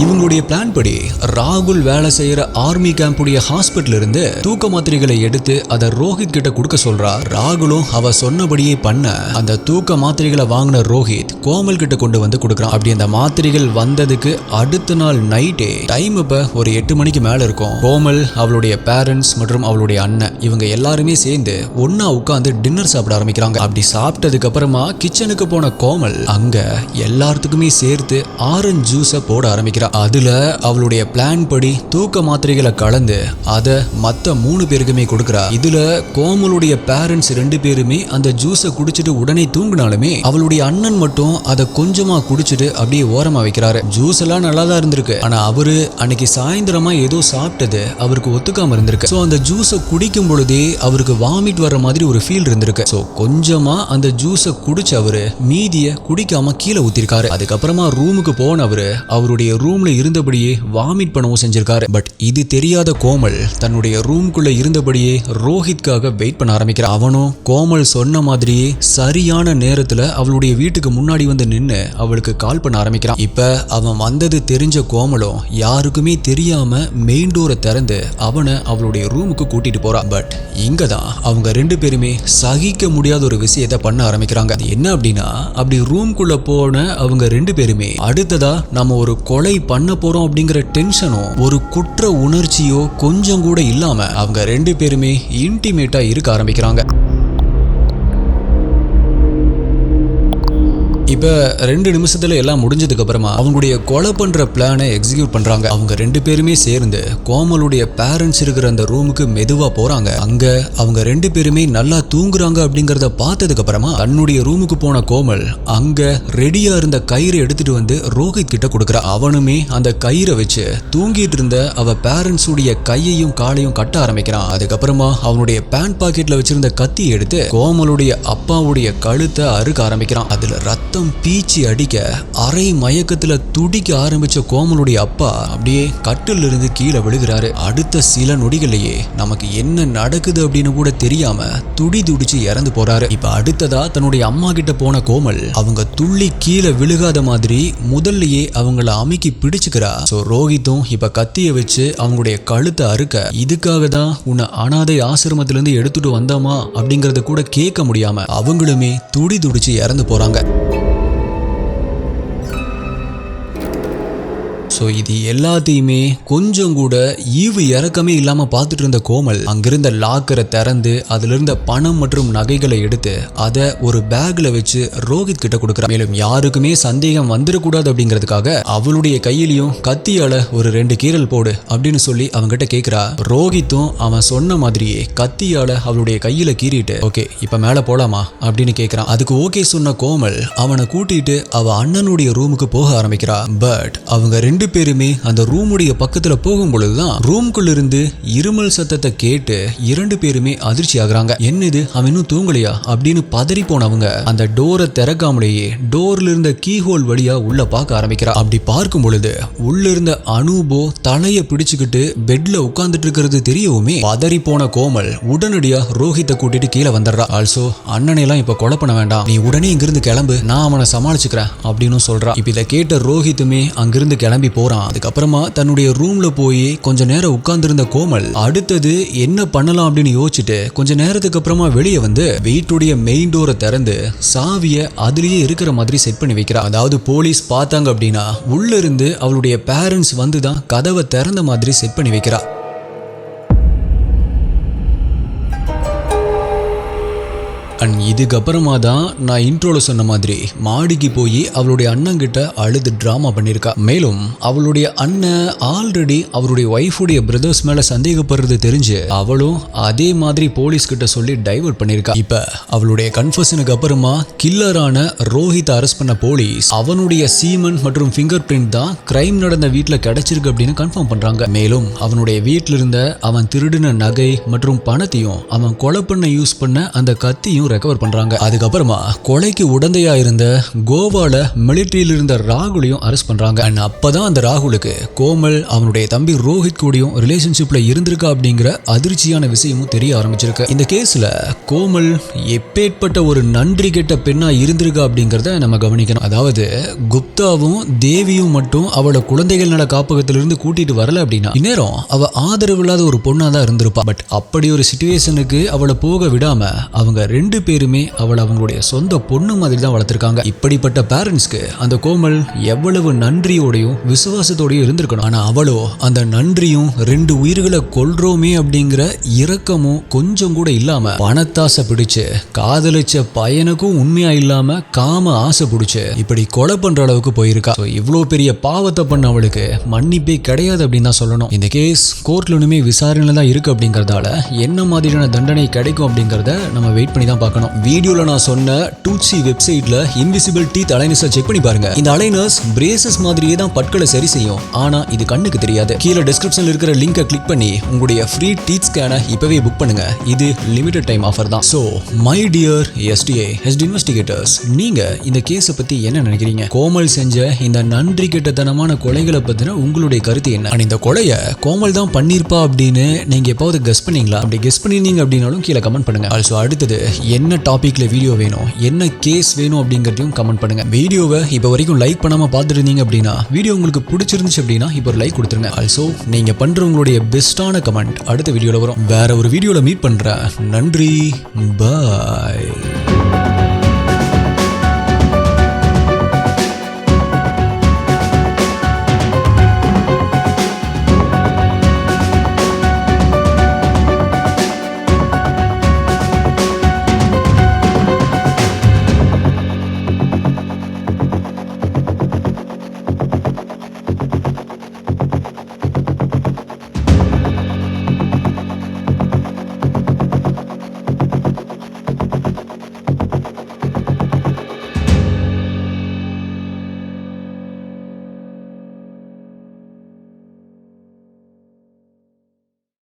இவங்களுடைய பிளான் படி ராகுல் வேலை செய்யற ஆர்மி கேம்புடைய ஹாஸ்பிட்டல் இருந்து தூக்க மாத்திரைகளை எடுத்து அதை ரோஹித் கிட்ட கொடுக்க சொல்றா. ராகுலும் அவ சொன்னபடியே பண்ண அந்த தூக்க மாத்திரைகளை வாங்கின ரோஹித் கோமல் கிட்ட கொண்டு வந்து கொடுக்குறான். அப்படி அந்த மாத்திரைகள் வந்ததுக்கு அடுத்த நாள் நைட்டே, டைம் இப்ப ஒரு 8 மணிக்கு மேல இருக்கும், கோமல், அவளுடைய பேரண்ட்ஸ் மற்றும் அவளுடைய அண்ணன் இவங்க எல்லாருமே சேர்ந்து ஒன்னா உட்கார்ந்து டின்னர் சாப்பிட ஆரம்பிக்கிறாங்க. அப்படி சாப்பிட்டதுக்கு அப்புறமா கிச்சனுக்கு போன கோமல் அங்க எல்லாத்துக்குமே சேர்த்து ஆரஞ்சு ஜூஸை போட ஆரம்பிக்கிறான். அதுல அவளுடைய பிளான் படி தூக்க மாத்திரைகளை கலந்து அதை மத்த 3 பேருக்குமே கொடுக்கறா. இதுல கோமலுடைய பேரண்ட்ஸ் 2 பேருமே அந்த ஜூஸை குடிச்சிட்டு உடனே தூங்கினாலுமே அவளுடைய அண்ணன் மட்டும் அதை கொஞ்சமா குடிச்சிட்டு அப்படியே ஓரமா வைக்கிறாரு. ஜூஸ் எல்லாம் நல்லா தான் இருந்திருக்கு, ஆனா அவரு அன்னைக்கு சாயந்தரமா ஏதோ சாப்பிட்டது அவருக்கு ஒத்துக்காம இருந்திருக்கு. சோ அந்த ஜூஸை குடிக்கும் பொழுதே அவருக்கு வாமிட் வர்ற மாதிரி ஒரு ஃபீல் இருந்திருக்கு. சோ கொஞ்சமா அந்த ஜூஸை குடிச்சு அவரு மீதிய குடிக்காம கீழே ஊத்திருக்காரு. அதுக்கப்புறமா ரூமுக்கு போனவரு அவருடைய ரூம்ல இருந்தபடியே வாமிட் பண்ணவும் செஞ்சிருக்காரு. பட் இது தெரியாத கோமல் தன்னுடைய ரூம்குள்ள இருந்தபடியே ரோஹித்காக வெயிட் பண்ண ஆரம்பிக்கிறான். அவனும் கோமல் சொன்ன மாதிரியே சரியான நேரத்துல அவளுடைய வீட்டுக்கு முன்னாடி வந்து நின்னு அவளுக்கு கால் பண்ண ஆரம்பிக்கிறான். இப்ப அவன் வந்தது தெரிஞ்ச கோமலும் யாருக்குமே தெரியாம மெயின் டோரை திறந்து அவனை அவளுடைய ரூமுக்கு கூட்டிட்டு போறான். பட் இங்கதான் அவங்க 2 பேருமே சகிக்க முடியாத ஒரு விஷயத்தை பண்ண ஆரம்பிக்கிறாங்க. அது என்ன அப்படின்னா, அப்படி ரூம்குள்ள போன அவங்க 2 பேருமே அடுத்ததா நம்ம ஒரு கொலை பண்ண போறோம் அப்படிங்கிற டென்ஷனோ ஒரு குற்ற உணர்ச்சியோ கொஞ்சம் கூட இல்லாம அவங்க 2 பேருமே இன்டிமேட்டா இருக்க ஆரம்பிக்கிறாங்க. இப்ப 2 நிமிஷத்துல எல்லாம் முடிஞ்சதுக்கு அப்புறமா அவங்களுடைய கொலை பண்ற பிளானை எக்ஸிக்யூட் பண்றாங்க. அவங்க 2 பேருமே சேர்ந்து கோமலுடைய பேரண்ட்ஸ் இருக்கிற அந்த ரூமுக்கு மெதுவா போறாங்க. அங்க அவங்க 2 பேருமே நல்லா தூங்குறாங்க அப்படிங்கறத பார்த்ததுக்கு அப்புறமா தன்னுடைய ரூமுக்கு போன கோமல் அங்க ரெடியா இருந்த கயிறை எடுத்துட்டு வந்து ரோஹித் கிட்ட கொடுக்குறா. அவனுமே அந்த கயிறை வச்சு தூங்கிட்டு இருந்த அவ பேரண்ட்ஸ் உடைய கையையும் காலையும் கட்ட ஆரம்பிக்கிறான். அதுக்கப்புறமா அவனுடைய பேண்ட் பாக்கெட்ல வச்சிருந்த கத்தி எடுத்து கோமலுடைய அப்பாவுடைய கழுத்தை அறுக்க ஆரம்பிக்கிறான். அதுல ரத்தம் ரத்தம் பீச்சி அடிக்க அரை மயக்கத்துல துடிக்க ஆரம்பிச்ச கோமலுடைய அப்பா அப்படியே கட்டில இருந்து கீழே விழுகிறாரு. அடுத்த சில நொடிகளையே நமக்கு என்ன நடக்குது அப்படின்னு கூட தெரியாம துடிச்சு இறந்து போறாரு. இப்ப அடுத்ததா தன்னுடைய அம்மா கிட்ட போன கோமல் அவங்க துள்ளி கீழே விழுகாத மாதிரி முதல்லயே அவங்கள அமுக்கி பிடிச்சுக்கிறா. சோ ரோஹித்தும் இப்ப கத்திய வச்சு அவங்களுடைய கழுத்தை அறுக்க, இதுக்காக தான் உன்னை அனாதை ஆசிரமத்திலிருந்து எடுத்துட்டு வந்தோமா அப்படிங்கறத கூட கேட்க முடியாம அவங்களுமே துடிச்சு இறந்து போறாங்க. ஸோ இது எல்லாத்தையுமே கொஞ்சம் கூட ஈவு இறக்கமே இல்லாம பார்த்துட்டு இருந்த கோமல் அங்கிருந்த லாக்கரை திறந்து அதுல இருந்த பணம் மற்றும் நகைகளை எடுத்து அதை ஒரு பேக்ல வச்சு ரோஹித் கிட்ட கொடுக்குறா. மேலும் யாருக்குமே சந்தேகம் வந்துடக்கூடாது அப்படிங்கிறதுக்காக அவளுடைய கையிலையும் கத்தியால ஒரு 2 கீறல் போடு அப்படின்னு சொல்லி அவங்கிட்ட கேட்கிறா. ரோஹித்தும் அவன் சொன்ன மாதிரியே கத்தியால அவளுடைய கையில கீறிட்டு ஓகே இப்ப மேல போலாமா அப்படின்னு கேட்கிறான். அதுக்கு ஓகே சொன்ன கோமல் அவனை கூட்டிட்டு அவ அண்ணனுடைய ரூமுக்கு போக ஆரம்பிக்கிறா. பட் அவங்க 2 பேருமே அந்த ரூமுடைய பக்கத்துல போகும் பொழுதுதான் ரூம்குள்ள இருந்து இருமல் சத்தத்தை கேட்டு 2 பேருமே அதிர்ச்சி ஆகுறாங்க. என்னது அவன் இன்னும் தூங்கலையா அப்படின்னு பதறி போனவங்க அந்த டோரை திறக்காமலேயே டோர்ல இருந்த கீ ஹோல் வழியா உள்ள பார்க்க ஆரம்பிக்கிறா. அப்படி பார்க்கும் பொழுது உள்ள இருந்த அனூபோ தலைய பிடிச்சுக்கிட்டு பெட்ல உட்கார்ந்துட்டு இருக்கிறது தெரியவுமே பதறி போன கோமல் உடனடியா ரோஹித்தை கூட்டிட்டு கீழே வந்துடுறா. ஆல்சோ அண்ணனை எல்லாம் இப்ப கொலை பண்ண வேண்டாம், நீ உடனே இங்கிருந்து கிளம்பு, நான் அவனை சமாளிச்சுக்கிறேன் அப்படின்னு சொல்றா. இப்ப இதை கேட்ட ரோஹித்துமே அங்கிருந்து கிளம்பி போறான். அதுக்கப்புறமா தன்னுடைய ரூம்ல போய் கொஞ்ச நேரம் உட்கார்ந்திருந்த கோமல் அடுத்தது என்ன பண்ணலாம் அப்படின்னு யோசிச்சுட்டு கொஞ்ச நேரத்துக்கு அப்புறமா வெளியே வந்து வீட்டுடைய மெயின் டோரை திறந்து சாவிய அதுலயே இருக்கிற மாதிரி செட் பண்ணி வைக்கிறா. அதாவது போலீஸ் பார்த்தாங்க அப்படின்னா உள்ள இருந்து அவளுடைய பேரண்ட்ஸ் வந்துதான் கதவை திறந்த மாதிரி செட் பண்ணி வைக்கிறா. அண்ட் இதுக்கப்புறமா தான் நான் இன்ட்ரோல சொன்ன மாதிரி மாடிக்கு போய் அவளுடைய அண்ணங்கிட்ட அழுது டிராமா பண்ணியிருக்கா. மேலும் அவளுடைய அண்ணன் ஆல்ரெடி அவருடைய ஒய்ஃபுடைய பிரதர்ஸ் மேல சந்தேகப்படுறது தெரிஞ்சு அவளும் அதே மாதிரி போலீஸ் கிட்ட சொல்லி டைவர்ட் பண்ணியிருக்கா. இப்ப அவளுடைய கன்ஃபஷனுக்கு அப்புறமா கில்லரான ரோஹித் அரெஸ்ட் பண்ண போலீஸ் அவனுடைய சீமன் மற்றும் ஃபிங்கர் பிரிண்ட் தான் கிரைம் நடந்த வீட்டுல கிடைச்சிருக்கு அப்படின்னு கன்ஃபார்ம் பண்றாங்க. மேலும் அவனுடைய வீட்டில இருந்த அவன் திருடின நகை மற்றும் பணத்தையும் அவன் கொலை பண்ண யூஸ் பண்ண அந்த கத்தியும் ரெக்கவர் பண்றாங்க. அதுக்கப்புறமா கொலைக்கு உடந்தையா இருந்த கோவால மிலிட்டரியில இருந்த ராகுலையும் அரெஸ்ட் பண்றாங்க. அப்பதான் அந்த ராகுலுக்கு கோமல் அவனுடைய தம்பி ரோஹித் கூடயும் ரிலேஷன்ஷிப்ல இருந்திருக்கா அப்படிங்கிற அதிர்ச்சியான விஷயமும் தெரிய ஆரம்பிச்சிருக்கு. இந்த கேஸ்ல கோமல் எப்பேற்பட்ட ஒரு நன்றி கெட்ட பெண்ணா இருந்திருக்கா அப்படிங்கறத நம்ம கவனிக்கணும். அதாவது குப்தாவும் தேவியும் மட்டும் அவளை குழந்தைகள் நல காப்பகத்திலிருந்து கூட்டிட்டு வரல அப்படின்னா இந்நேரம் அவ ஆதரவு இல்லாத ஒரு பொண்ணா தான் இருந்திருப்பா. பட் அப்படி ஒரு சிச்சுவேஷனுக்கு அவளை போக விடாம அவங்க 2 பேருமே அவளை அவங்களுடைய சொந்த பொண்ணு மாதிரி தான் வளர்த்திருக்காங்க. இப்படிப்பட்ட பேரண்ட்ஸ்க்கு அந்த கோமல் எவ்வளவு நன்றியோடையும் விசுவாசத்தோடையும் இருந்திருக்கணும். ஆனா அவளோ அந்த நன்றியும் 2 உயிர்களை கொல்றோமே அப்படிங்கிற இரக்கமும் கொஞ்சம் கூட இல்லாம பணத்தாசை பிடிச்சு காதலிச்ச பையனுக்கும் உண்மையா இல்லாம காம ஆசை பிடிச்சு இப்படி கொலை பண்ற அளவுக்கு போயிருக்கா. இவ்வளவு பெரிய பாவத்தை பண்ண அவளுக்கு மன்னிப்பே கிடையாது அப்படின்னு தான் சொல்லணும். இந்த கேஸ் கோர்ட்ல ஒண்ணுமே விசாரணையில தான் இருக்கு அப்படிங்கறதால என்ன மாதிரியான தண்டனை கிடைக்கும் அப்படிங்கறத நம்ம வெயிட் பண்ணி தான் பார்க்கணும். வீடியோல நான் சொன்ன டூட்சி வெப்சைட்ல இன்விசிபிள் டீத் அலைனர்ஸை செக் பண்ணி பாருங்க. இந்த அலைனர்ஸ் பிரேசஸ் மாதிரியே தான் பற்களை சரி செய்யும், ஆனா இது கண்ணுக்கு தெரியாது. கீழே டிஸ்கிரிப்ஷன்ல இருக்கிற லிங்கை கிளிக் பண்ணி உங்களுடைய ஃப்ரீ டீத் ஸ்கேனை இப்பவே புக் பண்ணுங்க. இது லிமிடெட் டைம் ஆஃபர் தான். So my dear SDA head investigators, நீங்க இந்த கேஸை பத்தி என்ன நினைக்கிறீங்க? கோமல் செஞ்ச இந்த நன்றி கெட்டத்தனமான கொலைகளை பத்தின உங்களுடைய கருத்து என்ன? இந்த கொலையை கோமல் தான் பண்ணிருப்பா அப்படின்னு நீங்க எப்பாவது கெஸ் பண்ணீங்களா? அப்படி கெஸ் பண்ணிருந்தீங்க அப்படின்னாலும் கீழே கமெண்ட் பண்ணுங்க. ஆல்சோ அடுத்தது என்ன டாபிக்ல வீடியோ வேணும், என்ன கேஸ் வேணும் அப்படிங்கறதையும் கமெண்ட் பண்ணுங்க. வீடியோவை இப்போ வரைக்கும் லைக் பண்ணாம பார்த்துட்டு இருந்தீங்க அப்படின்னா வீடியோ உங்களுக்கு பிடிச்சிருந்துச்சு அப்படின்னா இப்போ ஒரு லைக் கொடுத்துருங்க. ஆல்சோ நீங்க பண்ற உங்களுடைய பெஸ்டான கமெண்ட் அடுத்த வீடியோல வரும். வேற ஒரு வீடியோல மீட் பண்றேன். நன்றி, பாய்.